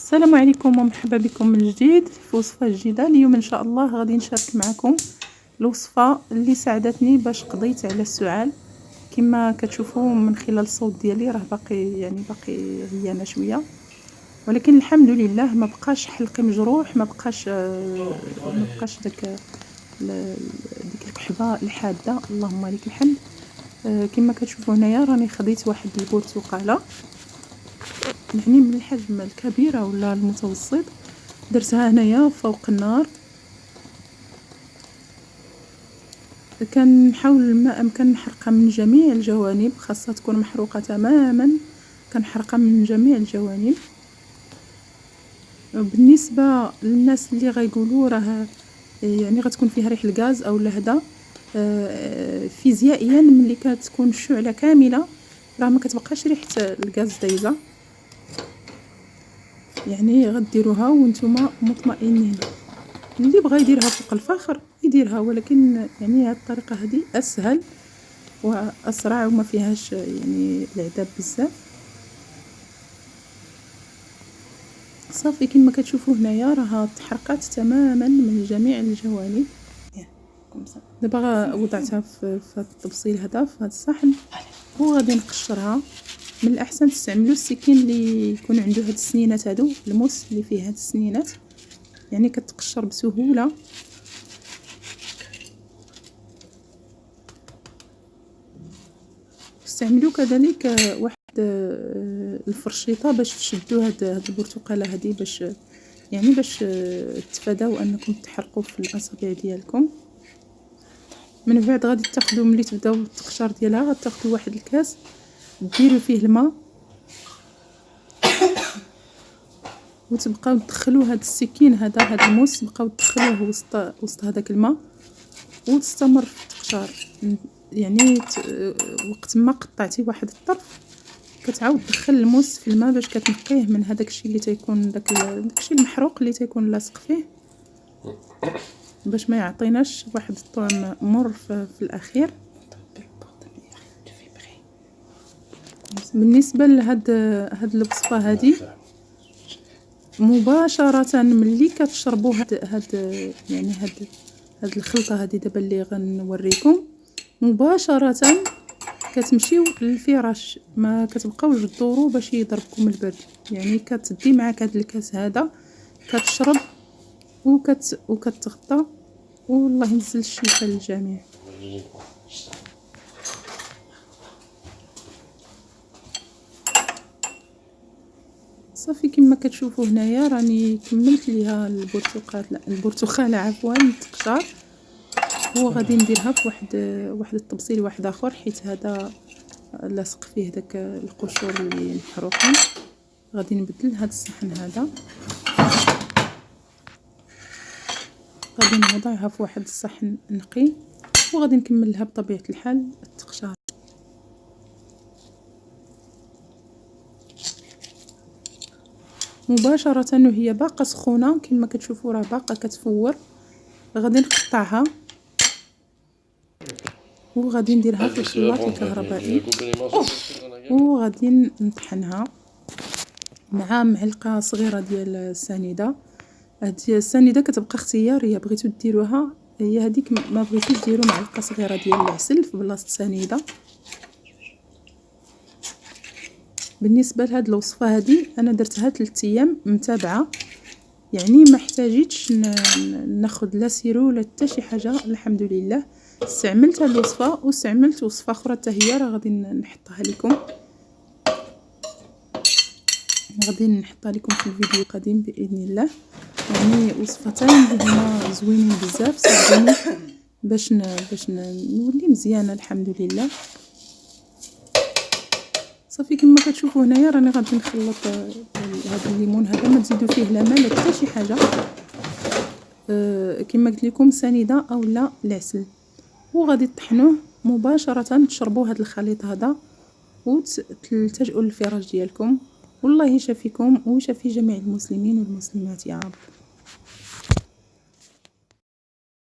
السلام عليكم ومرحبا بكم من جديد في وصفه جديده. اليوم ان شاء الله غادي نشارك معكم الوصفه اللي ساعدتني باش قضيت على السعال. كما كتشوفوا من خلال الصوت ديالي راه باقي عيانه شويه، ولكن الحمد لله ما بقاش حلقي مجروح، ما بقاش ديك الكحبه الحاده، اللهم لك الحمد. كما كتشوفوا هنايا راني خديت واحد البرتقاله، يعني من الحجم الكبير ولا المتوسط، درتها هنايا فوق النار. كنحاول ما امكن نحرقها من جميع الجوانب، خاصها تكون محروقه تماما، كنحرقها من جميع الجوانب. بالنسبه للناس اللي غيقولوا راه يعني غتكون فيها ريح الغاز او هذا، فيزيائيا ملي كتكون الشعله كامله راه ما كتبقاش ريحه الغاز دايزه، يعني غديروها وانتم مطمئنين. اللي بغى يديرها فوق الفخر يديرها، ولكن يعني هاد الطريقه هذه اسهل واسرع وما فيهاش يعني العذاب بزاف. صافي كما كتشوفوا هنايا راها تحرقات تماما من جميع الجوانب. دابا وضعتها في هذا الطبسيل هذا في هذا الصحن، وغادي نقشرها. من الاحسن تستعملوا السكين اللي يكون عنده هاد السنينات، هادو الموس اللي فيه هاد السنينات، يعني كتقشر بسهوله. استعملوا كذلك واحد الفرشيطه باش تشدوا هاد البرتقاله هذه، باش تفاداو انكم تحرقوا في الاصابع ديالكم. من بعد غادي تاخذوا ملي تبداو التقشير ديالها، غتاخذوا واحد الكاس ديروا فيه الماء وتبقاو تدخلوا هاد السكين هاد الموس، تبقاو تدخلوه وسط هذاك الماء وتستمر في التقشير. يعني وقت ما قطعتي واحد الطرف كتعاود تدخل الموس في الماء باش كتنقيه من هذاك الشيء اللي تيكون داكشي المحروق اللي تيكون لاصق فيه، باش ما يعطيناش واحد الطعم مر في الاخير. بالنسبه لهاد الوصفه هذه مباشره ملي كتشربوا هاد الخلطه هذه دابا اللي غنوريكم، مباشره كتمشيو للفراش، ما كتبقاوش تدوروا باش يضربكم البرد. يعني كتدي معاك هاد الكاس هذا كتشرب وكتغطى، والله ينزل الشفاء للجميع. صافي كما كتشوفوا هنايا راني كملت ليها البرتقاله عفوا التقشار، وغادي نديرها في واحد الطبسيل واحد اخر، حيت هذا لاصق فيه داك القشور اللي محروقين. غادي نبدل هذا الصحن هذا، غادي نوضعها في واحد الصحن نقي، وغادي نكملها بطبيعه الحال التقشار. مباشره وهي باقه سخونه كما كتشوفوا راه باقه كتفور، غادي نقطعها وغادي نديرها في الخلاط الكهربائي، وغادي نطحنها مع معلقه صغيره ديال السنيده. هذه السنيده كتبقى اختياريه، بغيتو ديروها هي هذيك، ما بغيتوش ديروا معلقه صغيره ديال العسل في بلاصه السنيده. بالنسبه لهاد الوصفه هذه انا درتها 3 ايام متابعه، يعني ما احتاجيتش ناخذ لا سيرو ولا حتى شي حاجه، الحمد لله. استعملت هاد الوصفه واستعملت وصفه اخرى حتى هي راه غادي نحطها لكم، في الفيديو القادم باذن الله. يعني وصفتين اللي هما زوينين بزاف، ساعدوني باش نولي مزيانه الحمد لله. صافي كما كتشوفوا هنايا راني غادي نخلط هذا الليمون هذا، ما تزيدوا فيه لا ماء لا حتى شي حاجه، كما قلت لكم سنيده او لا العسل، وغادي تطحنوه مباشره. تشربوا هذا الخليط هذا وتلتجئوا للفراش ديالكم. والله يشافيكم ويشافي جميع المسلمين والمسلمات يا رب.